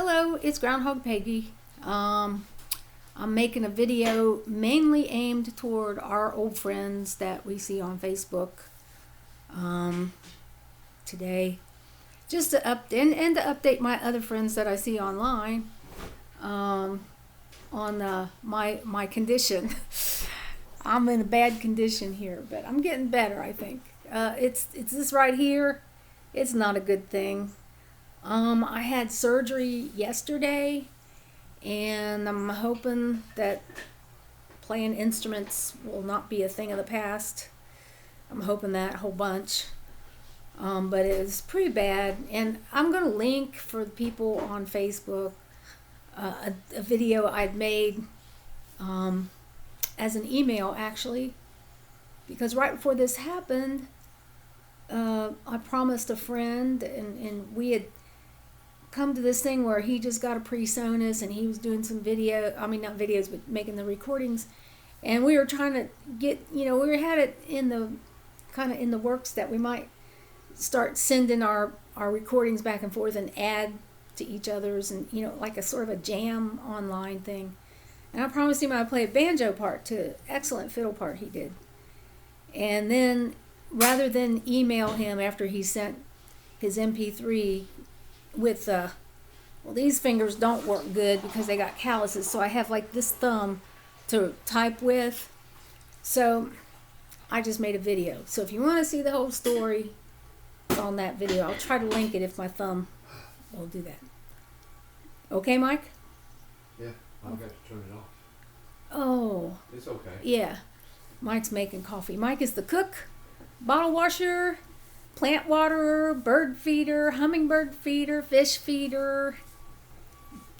Hello, it's Groundhog Peggy. I'm making a video mainly aimed toward our old friends that we see on Facebook today. Just to update and to update my other friends that I see online on my condition. I'm in a bad condition here, but I'm getting better, I think. It's this right here. It's not a good thing. I had surgery yesterday, and I'm hoping that playing instruments will not be a thing of the past. I'm hoping that a whole bunch. But it was pretty bad, and I'm going to link for the people on Facebook a video I'd made as an email, actually, because right before this happened, I promised a friend, and we had come to this thing where he just got a PreSonus and he was doing some not videos, but making the recordings, and we were trying to get, we had it in the works that we might start sending our recordings back and forth and add to each other's, and like a sort of a jam online thing. And I promised him I'd play a banjo part too. Excellent fiddle part he did. And then rather than email him after he sent his MP3 with these fingers don't work good because they got calluses, so I have like this thumb to type with, so I just made a video. So if you want to see the whole story, it's on that video. I'll try to link it if my thumb will do that. Okay, Mike? Yeah, I've got to turn it off. Oh, It's okay. yeah, Mike's making coffee. Mike is the cook, bottle washer, plant waterer, bird feeder, hummingbird feeder, fish feeder,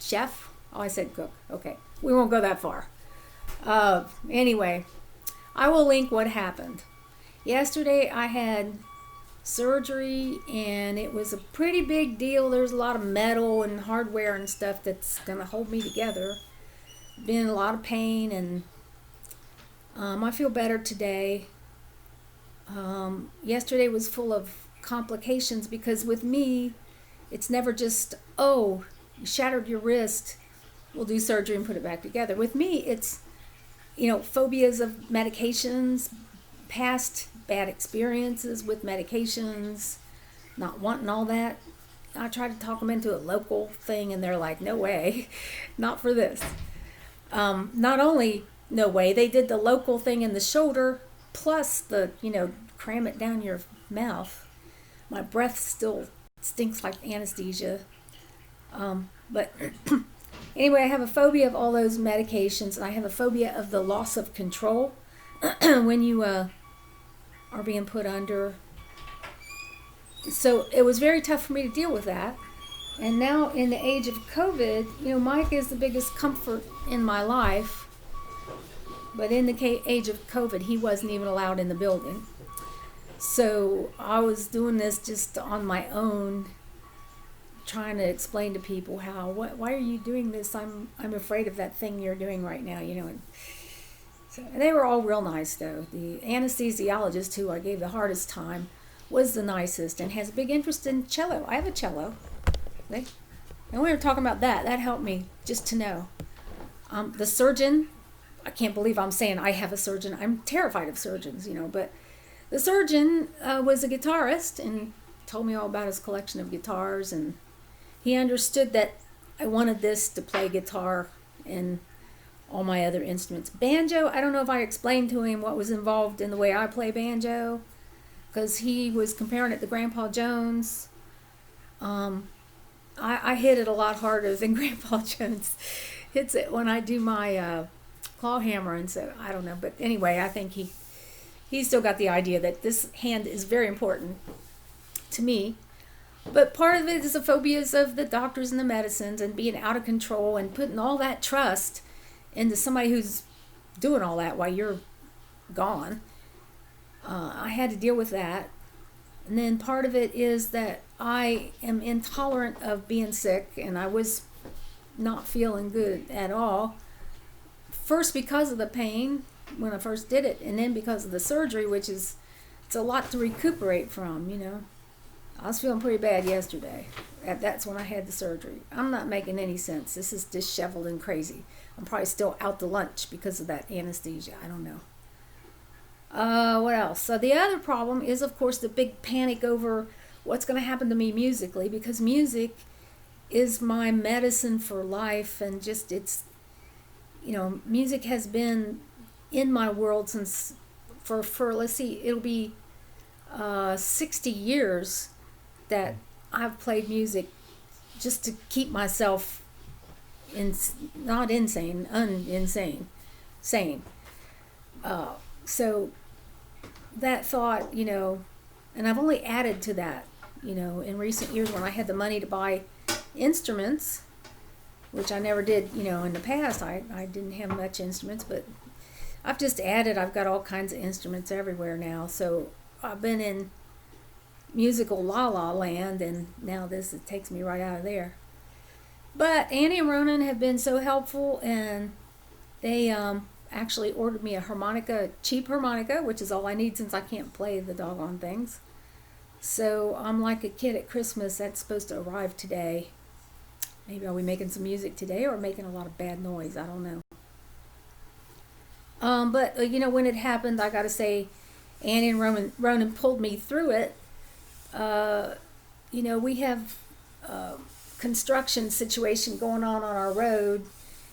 chef. Oh, I said cook. Okay, we won't go that far. Anyway, I will link what happened. Yesterday I had surgery, and it was a pretty big deal. There's a lot of metal and hardware and stuff that's going to hold me together. Been in a lot of pain, and I feel better today. Yesterday was full of complications because with me, it's never just, oh, you shattered your wrist, we'll do surgery and put it back together. With me, it's, phobias of medications, past bad experiences with medications, not wanting all that. I try to talk them into a local thing, and they're like, no way, not for this. Not only no way, they did the local thing in the shoulder, plus the, cram it down your mouth. My breath still stinks like anesthesia. But anyway, I have a phobia of all those medications, and I have a phobia of the loss of control when you are being put under. So it was very tough for me to deal with that. And now in the age of COVID, Mike is the biggest comfort in my life. But in the age of COVID, he wasn't even allowed in the building. So I was doing this just on my own, trying to explain to people why are you doing this? I'm afraid of that thing you're doing right now, And so they were all real nice, though. The anesthesiologist, who I gave the hardest time, was the nicest and has a big interest in cello. I have a cello. And we were talking about that. That helped me just to know. The surgeon, I can't believe I'm saying I have a surgeon. I'm terrified of surgeons, but the surgeon was a guitarist and told me all about his collection of guitars, and he understood that I wanted this to play guitar and all my other instruments. Banjo, I don't know if I explained to him what was involved in the way I play banjo, because he was comparing it to Grandpa Jones. I hit it a lot harder than Grandpa Jones hits it when I do my claw hammer, and so I don't know. But anyway, I think he still got the idea that this hand is very important to me. But part of it is the phobias of the doctors and the medicines and being out of control and putting all that trust into somebody who's doing all that while you're gone. I had to deal with that. And then part of it is that I am intolerant of being sick, and I was not feeling good at all. First because of the pain when I first did it, and then because of the surgery, which it's a lot to recuperate from, I was feeling pretty bad yesterday. That's when I had the surgery. I'm not making any sense. This is disheveled and crazy. I'm probably still out to lunch because of that anesthesia. I don't know. What else? So the other problem is, of course, the big panic over what's going to happen to me musically, because music is my medicine for life, and just music has been in my world since for let's see, it'll be 60 years that I've played music just to keep myself not insane, sane. So that thought, and I've only added to that, in recent years when I had the money to buy instruments, which I never did, in the past. I didn't have much instruments, but I've just added. I've got all kinds of instruments everywhere now. So I've been in musical la-la land, and now it takes me right out of there. But Annie and Ronan have been so helpful, and they actually ordered me a cheap harmonica, which is all I need since I can't play the doggone things. So I'm like a kid at Christmas. That's supposed to arrive today. Maybe I'll be making some music today or making a lot of bad noise. I don't know. But when it happened, I got to say, Annie and Ronan pulled me through it. We have construction situation going on our road,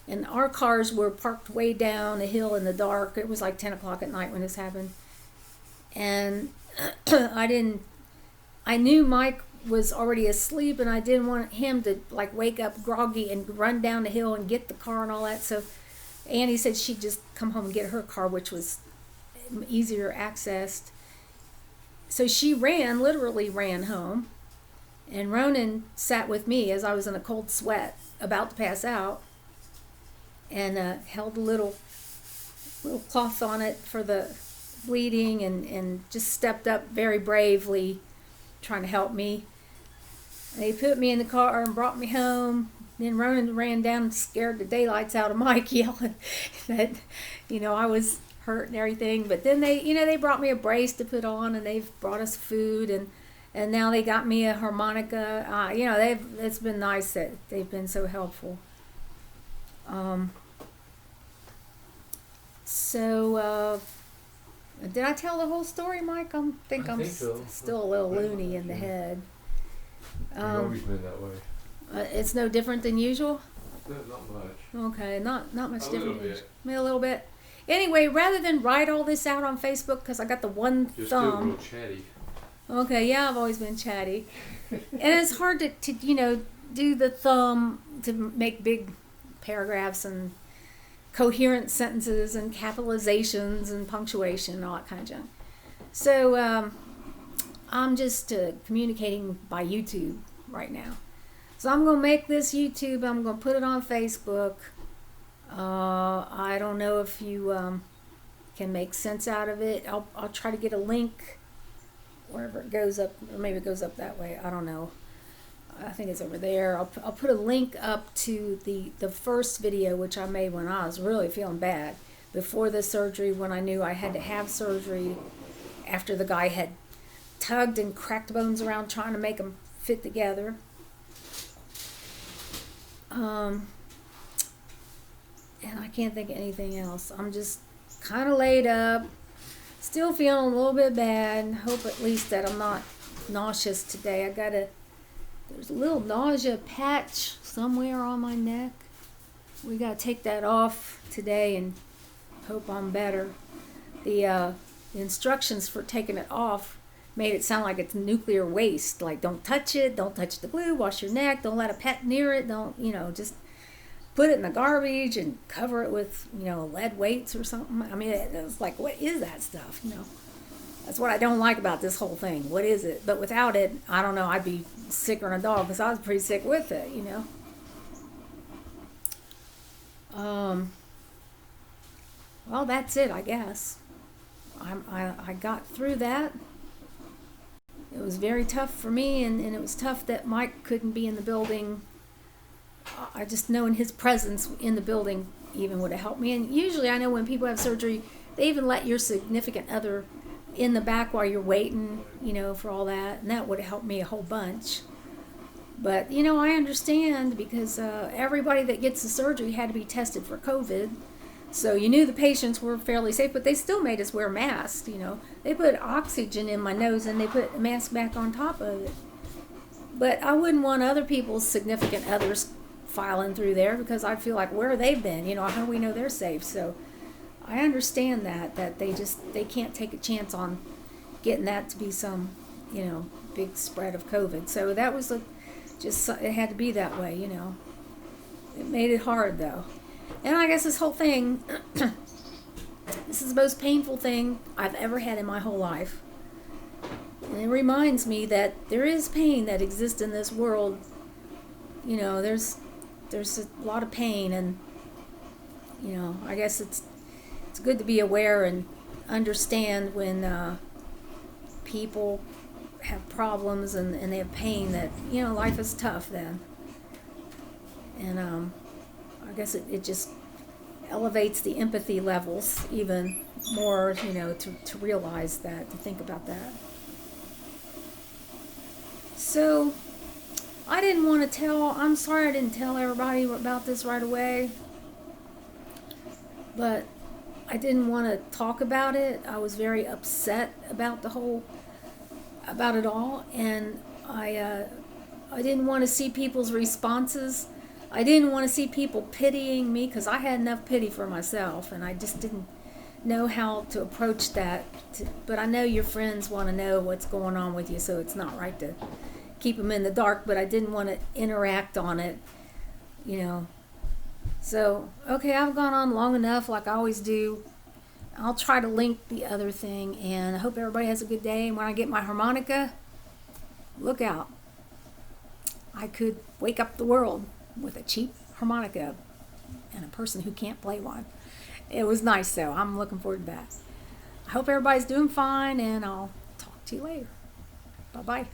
and our cars were parked way down a hill in the dark. It was like 10 o'clock at night when this happened, and I knew Mike was already asleep, and I didn't want him to wake up groggy and run down the hill and get the car and all that. So Annie said she'd just come home and get her car, which was easier accessed. So she literally ran home, and Ronan sat with me as I was in a cold sweat about to pass out, and held a little cloth on it for the bleeding, and just stepped up very bravely trying to help me. They put me in the car and brought me home. Then Ronan ran down and scared the daylights out of Mike, yelling that I was hurt and everything. But then they brought me a brace to put on, and they've brought us food, and now they got me a harmonica. It's been nice that they've been so helpful. Did I tell the whole story, Mike? I think so. Still a little loony in the head. You've always been that way. It's no different than usual? Not much. Okay, not much A different. little bit. A little bit. Anyway, rather than write all this out on Facebook, because I got the one Just thumb. do a little chatty. Okay, yeah, I've always been chatty. And it's hard to do the thumb to make big paragraphs and coherent sentences and capitalizations and punctuation and all that kind of junk. So I'm just communicating by YouTube right now. So I'm going to make this YouTube. I'm going to put it on Facebook. I don't know if you can make sense out of it. I'll try to get a link wherever it goes up, or maybe it goes up that way. I don't know. I think it's over there. I'll put a link up to the first video, which I made when I was really feeling bad before the surgery, when I knew I had to have surgery, after the guy had tugged and cracked bones around trying to make them fit together. And I can't think of anything else. I'm just kind of laid up, still feeling a little bit bad. Hope at least that I'm not nauseous today. There's a little nausea patch somewhere on my neck. We got to take that off today and hope I'm better. The instructions for taking it off made it sound like it's nuclear waste. Like, don't touch it, don't touch the glue, wash your neck, don't let a pet near it, just put it in the garbage and cover it with, lead weights or something. I mean, it's like, what is that stuff, That's what I don't like about this whole thing. What is it? But without it, I don't know, I'd be sicker than a dog, because I was pretty sick with it, Well, that's it, I guess. I got through that. It was very tough for me, and it was tough that Mike couldn't be in the building. I just knowing his presence in the building even would have helped me. And usually I know when people have surgery, they even let your significant other in the back while you're waiting, for all that. And that would have helped me a whole bunch. But, I understand because everybody that gets the surgery had to be tested for COVID. So you knew the patients were fairly safe, but they still made us wear masks, They put oxygen in my nose and they put a mask back on top of it. But I wouldn't want other people's significant others filing through there because I feel like where they've been, how do we know they're safe? So I understand that they can't take a chance on getting that to be some, big spread of COVID. So that was it had to be that way, It made it hard though. And I guess this whole thing, this is the most painful thing I've ever had in my whole life. And it reminds me that there is pain that exists in this world. There's a lot of pain, and I guess it's good to be aware and understand when people have problems and they have pain, that life is tough then. And I guess it just elevates the empathy levels even more, to realize that, to think about that. So I'm sorry I didn't tell everybody about this right away, but I didn't want to talk about it. I was very upset about it all, and I didn't want to see people's responses. I didn't want to see people pitying me because I had enough pity for myself, and I just didn't know how to approach that. But I know your friends want to know what's going on with you, so it's not right to keep them in the dark, but I didn't want to interact on it, So, okay, I've gone on long enough like I always do. I'll try to link the other thing, and I hope everybody has a good day. And when I get my harmonica, look out. I could wake up the world with a cheap harmonica and a person who can't play one. It was nice, though. I'm looking forward to that. I hope everybody's doing fine, and I'll talk to you later. Bye-bye.